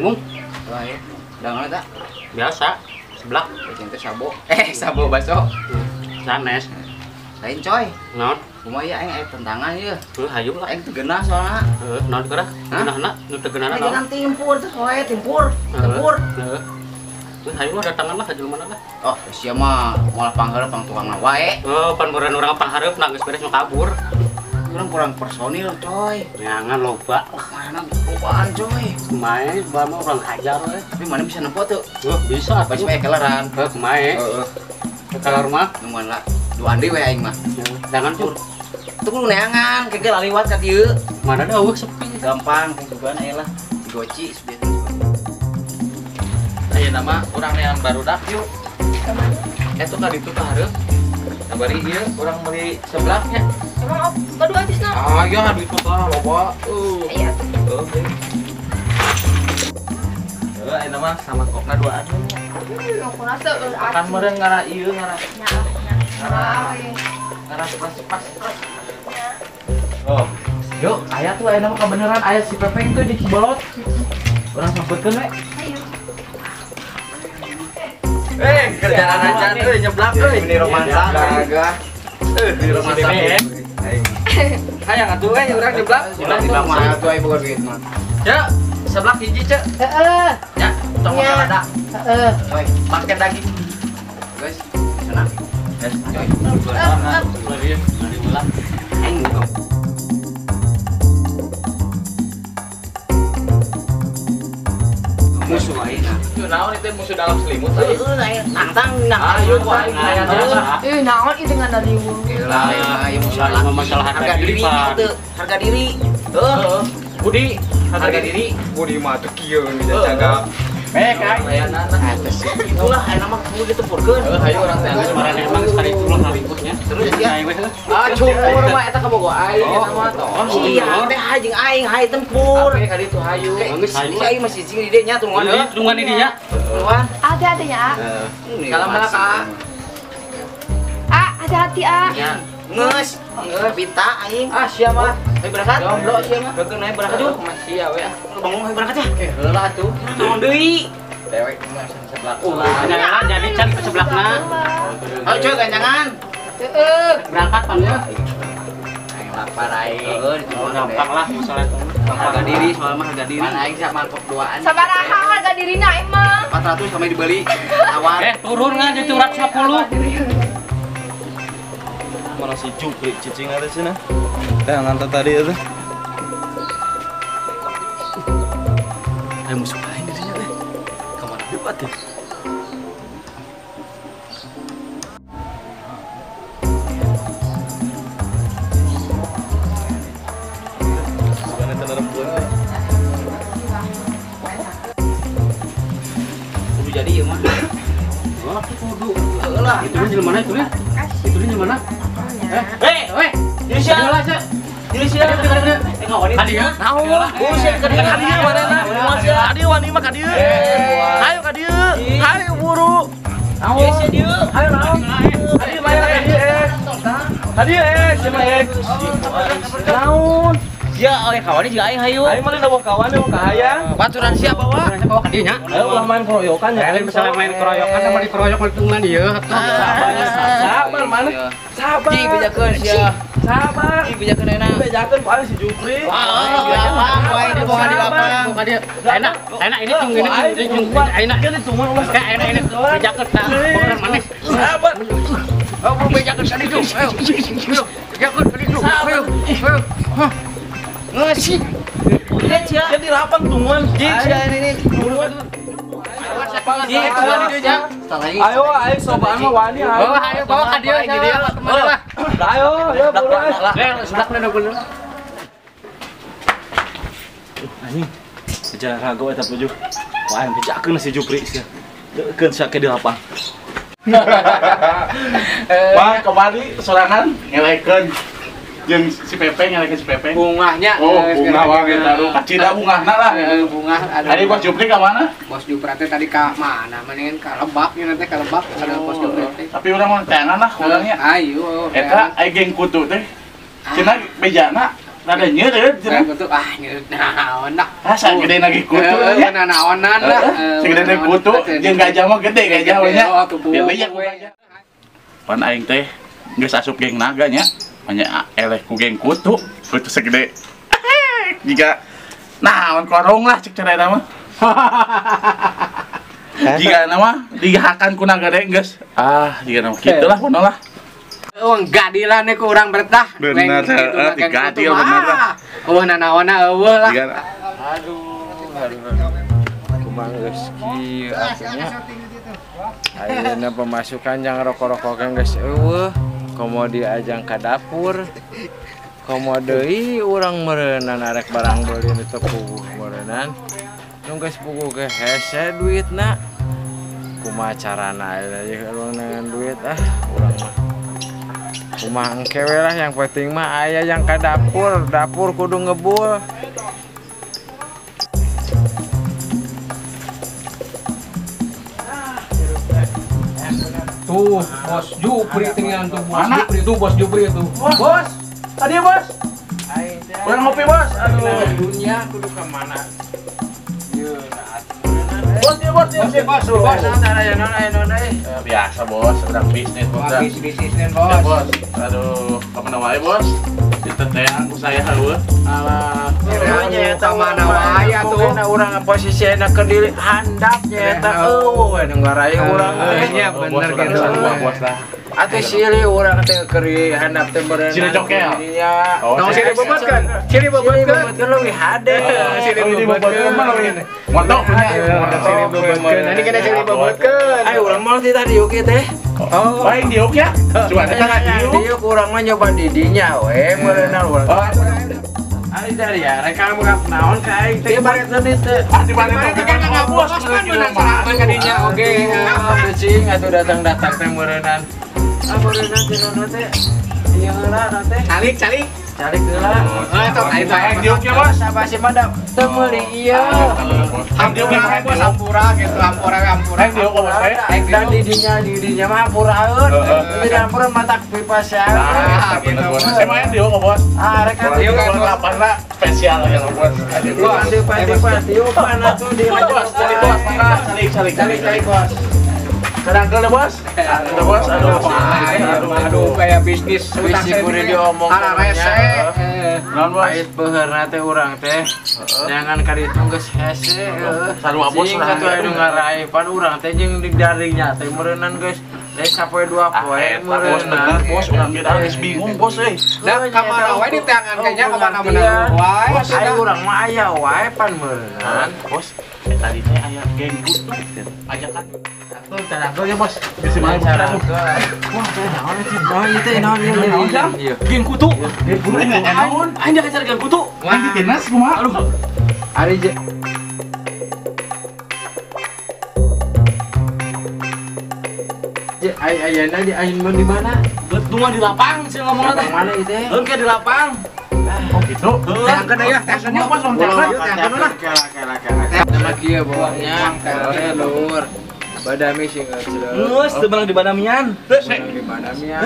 Mung. Wah, ya. Udah nggak tak? Biasa. Seblak. Cinta sabo. Sabo baso. Sanes. Lain coy. Non. Kumaha aing tentangan ieu. Hayung lah. Aing teu geunah soalna. Non kerah. Geunahna nu teu geunahna Aing geunah timpur teh we timpur. Heeh. Hayung lah datangan lah ka jelema lah. Oh, sia mah moal panghareup pang tukang wae. Pan meureun urang panghareup geus beres nu kabur. Urang kurang personil coy. Jangan loba. Mana lobaan coy. Kumaha bae mah urang hajar we. Tapi mana bisa nempo tuh? Bisa. Pas we keleran. Kumaha? Heeh. Kelar mah Nu mana dua andi we aing mah. jangan pur. Tunggu neangan, kegel liwat ka dieu. Mana ada eueuh sepi. Gampang kejugan aya lah. Digoci sebenarnya. Aya nama urang neangan barudak yuk. Eta ka ditu ka hareup. Sabari ieu urang meuli seblaknya. Emang baru habis nak? Ah ya ditu tah loba. Iya. Aya nama sama kokna duaan. Aku rasa Kan meureun ngara ieu ngara Nyala. pas. Oh. Yuk, aya tuh aya nama kebenaran aya si Pepeng tuh di Cibolot. Urang sampeukeun we. Ayo. Kerjaan aja tuh nyeblak euy. Ini romansa gagah. Di romansa. Hayang atuh we urang nyeblak. Tidak mah atuh aya bukan duit mah. Ya, seblak hiji, Cek. Heeh. Ya, tong Iya. makan ada. Heeh. Coy, Paket daging. guys. Sana. Yes. Coy. Aing buka. Musuh ayeuna. Itu naon itu musuh dalam selimut tadi. Nantang Ayo, aya Naon itu dengan dari Lah, ayo Masalah masalah harga diri, Pak. Harga diri. Budi, Harga diri. Budi mah teu kieu bisa jaga. Mek aya nana. Itulah aya nama kudu ditempurkeun. Hayu urang teh Kemarin emang sekali itu lah ributnya. Terus ya. Saya weh. Cukur mah eta kabogo aing eta mah toh. Iya, teh jeung aing hayu tempur. Oke kali itu hayu. Geus aing masih cing di dieu nya tungguan. Tungguan di dinya. Tungguan. Ada ya. Kalau malaka. Hati-hati Ya. Ngeus, pita aing. Ah, sia mah. Ayo berangkat. Jomblo sia mah. Bekeun ayo berangkat yuk. Masih ya we. Bangun ayo berangkat ya. Heula atuh. Naon deui? Dewek mah seblak. Jangan jadi can ke sebelahna. Ayo coy ganjangan. Heeh. Berangkat pan ya. Aing lapar aing. Gampang lah masalah itu. Harga diri soal mah harga diri. Mana aing sak mangkok duaan. Sabaraha harga dirina emang. 400 sampai dibeli. Tawar. Turun ngan di 250. Mana si Jupri cicing ada cenah. Teh ngantar tadi itu. Ayo musuh aing di dinya teh. Ka mana debat ya? Bukan eta rembun. Kudu jadi ieu mah. Oh, kudu. Heula. Itu di mana itu nya? Itu di mana? Ini siapa? Ini siapa? Hadi ya? Buset ka dieu manehna. Kadieu wani mah kadieu. Hayu kadieu. Hayu buru. Naon? Hayu naon? Kadieu mah kadieu. Kadieu sia mah naon? Sia oleh kawan juga aing hayu. Aing mah bawa kawan mau ka hayang. Baturan sia bawa. Bawa ka dieu nya. Ayo ulah main keroyokan ya. Kalian bisa main keroyokan sama di keroyok lingkungan dia. Sabar mana? Sabar. Ji bejakeun sia. Sabar. Ji bejakeun euna. Bejakeun paling si Jupri. Lapang wae di bawah di lapang. Bukan dia. Enak ini tung enak. Jadi tunggu ulah Kayak enak ini bejakeun tah. Orang manis. sabar. Ayo bejakeun ka ditu. Ayo. Ayo. Bejakeun ka ditu. Ayo. Ayo. Ngeus. Jadi lapang tungguan. Ji sia ini. Ji tuan di dieu nya. Ayo sobaan mah wani ayo. Bawa ka dia teman lah. Ayo buruan. Sudah kena bener. Anjing. Bicara rago eta pujuh. Wah, bejakeun si Jupri sia. Deukeun sia ke di lapang. Wah, kembali sorangan ngelekeun jeung si Pepeng ngelekeun si Pepeng. Bungahnya. Oh, bunga wae taruh. Kacida bungahna lah. Bunga ada. Tadi Bos Jupri ka mana? Bos Jupri teh tadi ka mana? Mendingan ka Lebak nya teh ka Lebak ada Bos Jupri teh. Tapi urang mah tenan lah urangnya. Ayo. Eta aya geng kutu teh. Cenah bejana Rada nyeur teh. Kutu nyeur naon dah. Asa gede lagi kutu nya. Naonan lah. Segede teh kutu jeung gajah mah gede gajah we nya. Ya liak gajah. Pan aing teh geus asup geng naga nya. Hanya eleh ku geng kutu segede. Jika naon korong lah cek cara eta mah. Jika nama dihakan ku naga deh geus. Jika nama kitu lah kuno lah. Gadilan ku urang bertah. Bener digadil bener lah. Nanaona eueuh lah. Kumang geus kieu atunya. Ayeuna pemasukan jang rokok-rokokan geus eueuh. Komo diajang ka dapur. Komo deui urang meureunana arek barang beuli nu teu puguh meureunnan. Nu geus puguh ge hese duitna. Kumaha carana aya dengan duit urang mah. Kumaha engke we lah yang penting mah aya yang ka dapur, dapur kudu ngebul. Tuh, Bos Jupri tinggal tuh Bos Jupri tuh Bos Jupri tuh. Bos, tadi ya bos. Kurang ngopi bos. Aduh. Dunia kudu ka mana? Bos ya bos ya bos. Bos aya non. Biasa bos, urang bisnis bos. Bisnisnya Ya Bos. bos. Aduh, kemana wae bos? Ditetean ku saya heueuh. Alah, Nya eta mana wae tuh. Urang posisinya keur di handapnya eta eueuh we nu ngarai urang Nya bener gitu. Bos lah. atuh silih urang teh keur di handap teh meureun. Silih cokel. Tong sini bebetkeun. Sini bebetkeun. leuwih hade. Sini bebetkeun mah leuwih. Montok punya. Sini bebetkeun. Ini kana sini bebetkeun. Ayo urang mah teh tadi oke teh. Oh, Baik diuk ya. Coba kita diuk. Dieu urang mah nyoba di dinya we meureunna urang. Ari dari ya, reka buka naon ka aing teh baret teh teh. Di mana itu kan enggak bos kan menang kadinya oge. Becing atuh datang-datang teh meureunnan. Meureunnan teh naon teh? Ieu heula teh. Calik. Cari heula. Sok aing bae diuk ya bos. Sabah si mada teu meuli ieu. Hampura bos hampura gitu hampura. Diuk bos teh. Dan di dinya mah hampuraeun. Di hampura matak pipa sia. Gitu bos. Saya main diuk bos. Rek Diuk kan Lapanna spesial ya bos. Diuk mana tuh di Bos, cari bos, cari bos. Kadang-kadang bos. Ada bos, Aduh kayak bisnis Bisi kudu diomong. Ala rese. Non bos. Ait beheurna teh urang teh. Jangan kaditu geus hese. Sarua bos Sing lah. atuh anu ngarae pan urang teh jeung di daringnya teh meureunnan geus. Teh sapoe 2 poe meureunnan. Bos, urang kita geus bingung bos euy. Da kamana wae di tangan kayaknya kamana menang wae. Ayo urang mah aya wae pan meureunnan. Bos, tadi teh aya geng kutu. Ajakan. Tuh, tadangkeun ya bos. Geus main cara. Wah, teh naon teh? Oh, ieu teh naon ieu? Geng kutu. Naon? Aing dia kejar geng kutu. Main di tenas kumaha? Aduh. Ari je. Ayeuna di ayeun mah di mana? Tunggu di lapang sih ngomongna teh. Mana ieu teh? Engke di lapang. Oh gitu. Tangkeun ya, tangkeun bos tangkeun lah. Nama kieu bawahnya teh lur. Badami sing geus. Geus teu menang di Badamian. Di badamian.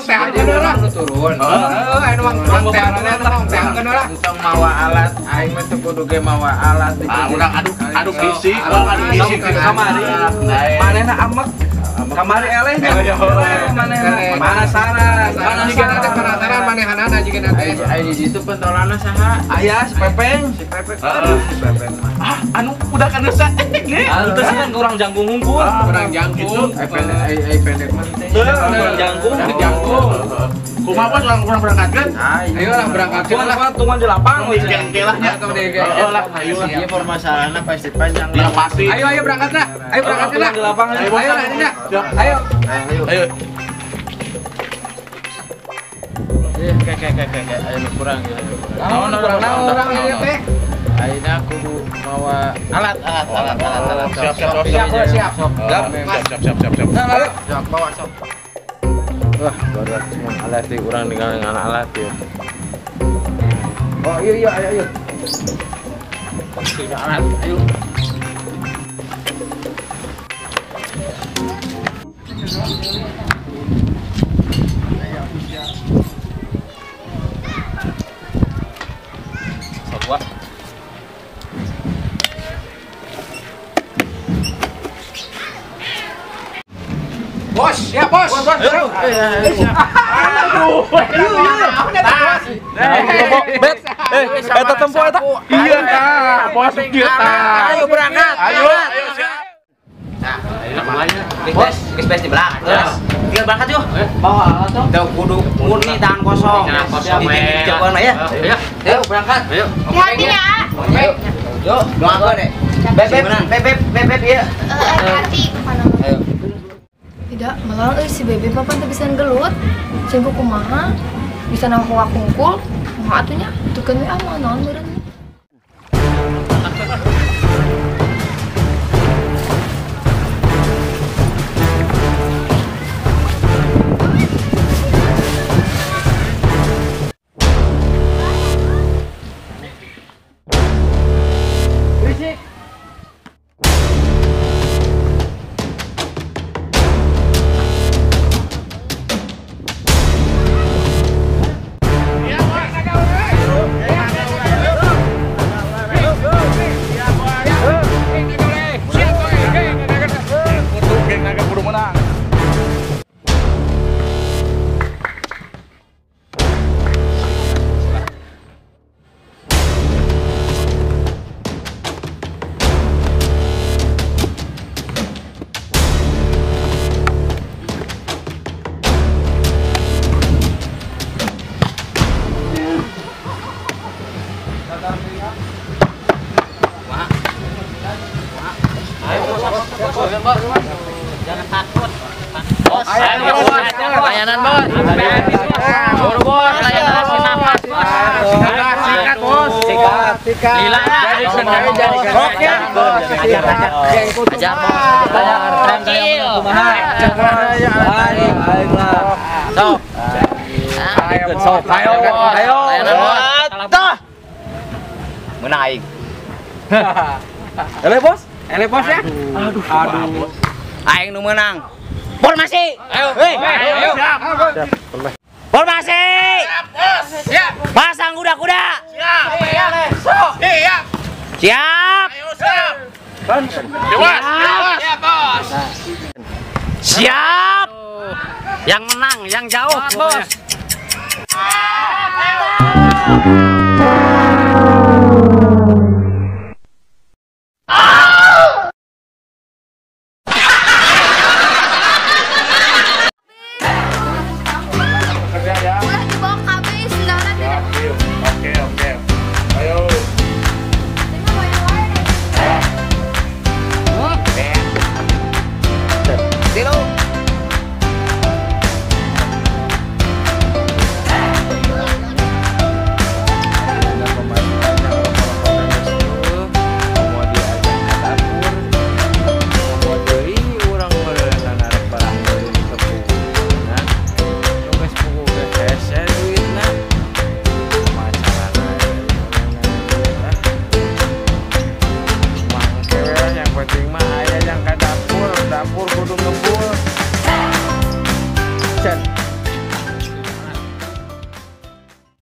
Tangkeun lah. Turun. Anu tangkeun lah. Entong mawa alat, aing mah teu kudu ge mawa alat. Urang aduk fisik, adu fisik Kamari. Manehna amek. Kamari eleh. Mana saran? Mana jika nanti penasaran manehanana jika nanti. Ai di ditu pentolana saha? Aya si Pepeng. Si Pepek. Si Pepek mah. anu udah kan rusak. Antes kan kurang jangkung hungkul. Kurang jangkung. Ai pendek mah teh. Kurang jangkung. Jangkung. Kumaha bos orang berangkatkeun? Ayo lah berangkat lah. Tunggu di lapang. Geng kelahnya. Atau di lah, ayo lah. Ieu permasalahanna pasti panjang. Dia pasti. Ayo berangkat lah. Ayo berangkat lah. Di lapang. Ayo lah ini dah. Ayo. Ayo. Kayak ayo kurang ya. Kurang ini teh. Ayeuna kudu mawa alat. Siap. Sok bawa sok. Wah, baru semua alat di urang dengan alat ya. Oh iya ayo. Tidak alat, ayo. Bet, eta tempo eta. Iya tah, bos kieu tah. Ayo berangkat. Ayo siap. Guys di belakang. Tinggal berangkat yuk. Bawa alat tuh. Tuh kudu murni tangan kosong. Tangan kosong. Dijauhan mah ya. Ayo berangkat. Ayo. Hati-hati ya. Yuk, doa gua deh. Beb ya. Hati. Ayo. Tidak, malah si bebe papan teh bisa gelut. Sing kumaha? Bisa nangkuk kungkul. Kumaha atunya? Tukeun we mah naon meureun. Jangan takut. Bos. Layanan bos. Boro bos, layanan sinapat. Sikat bos. Sikat. Hilang Jadi sengaja jadi Oke. bos. Ajar bos. Tranquil. Baiklah. Sok. Ayo sok. Ayo. Layanan bos. Tah. Menang aing. Ele bos ya. Aduh. Aing nu menang. Formasi. Ayo. Ayo. Formasi. Siap. Pasang kuda-kuda. Siap. Siap. Siap. Ayo siap. Siap bos. Siap. Yang menang, yang jauh. Bos. Ayo.